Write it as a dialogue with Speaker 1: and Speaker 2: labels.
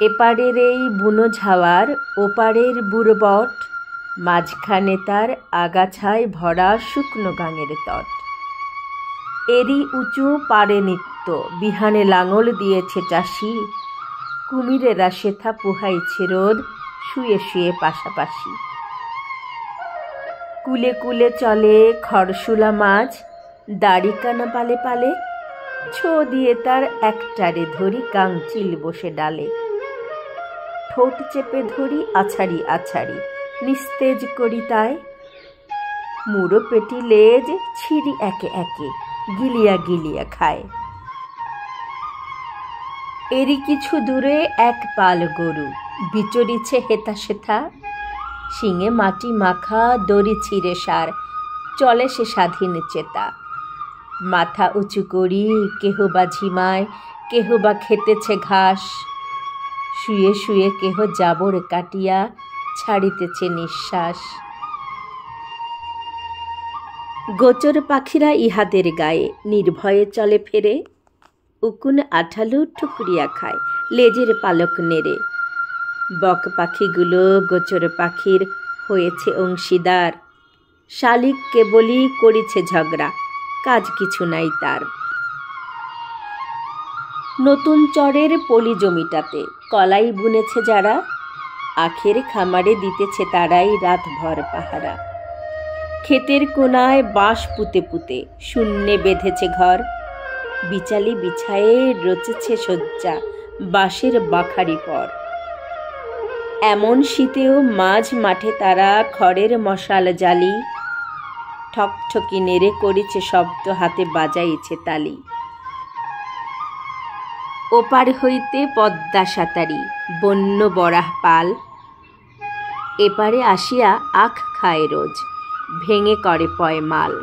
Speaker 1: এপারের এই বুনো ঝাওয়ার ওপারের বুড়ো বট, মাঝখানে তার আগাছায় ভরা শুকনো গাঙের তট। এরই উঁচু পাড়ে নিত্য বিহানে লাঙল দিয়েছে চাষি, কুমিরেরা সেথা পুহাইছে রোদ শুয়ে শুয়ে পাশাপাশি। কুলে কুলে চলে খরশুলা মাছ, দাড়ি কানা পালে পালে, ছো দিয়ে তার একটারে ধরি গাংচিল বসে ডালে। ঠোঁট চেপে ধরি আছাড়ি আছাড়ি, নিস্তেজ করি তাই, মুড়ো পেটি লেজ ছিঁড়ি একে একে, গিলিয়া গিলিয়া খায়। এরই কিছু দূরে এক পাল গরু বিচরিছে হেথা সেথা, শিঙে মাটি মাখা দড়ি ছিঁড়ে সার, চলে সে স্বাধীন চেতা। মাথা উঁচু করি কেহ বা ঝিমায়, কেহ বা খেতেছে ঘাস, শুয়ে শুয়ে কেহ জাবর কাটিয়া ছাড়িতেছে নিঃশ্বাস। গোচর পাখিরা ইহাদের গায়ে নির্ভয়ে চলে ফেরে, উকুন আঠালো ঠুকরিয়া খায় লেজের পালক নেড়ে। বক পাখিগুলো গোচর পাখির হয়েছে অংশীদার, শালিক কেবলই করিছে ঝগড়া, কাজ কিছু নাই তার। নতুন চরের পলি জমিটাতে কলাই বুনেছে যারা, আখের খামারে দিতেছে তারাই রাতভর পাহারা। ক্ষেতের কোনায় বাঁশ পুঁতে পুঁতে শূন্যে বেঁধেছে ঘর, বিচালি বিছায়ে রচেছে শয্যা বাঁশের বাখারি পর। এমন শীতেও মাঝ মাঠে তারা খড়ের মশাল জ্বালি, ঠকঠকি নেড়ে করেছে শব্দ, হাতে বাজাইছে তালি। ওপার হইতে পদ্মা সাঁতারি বন্য বরাহ পাল, এপারে আসিয়া আখ খায় রোজ, ভেঙে করে পয়মাল।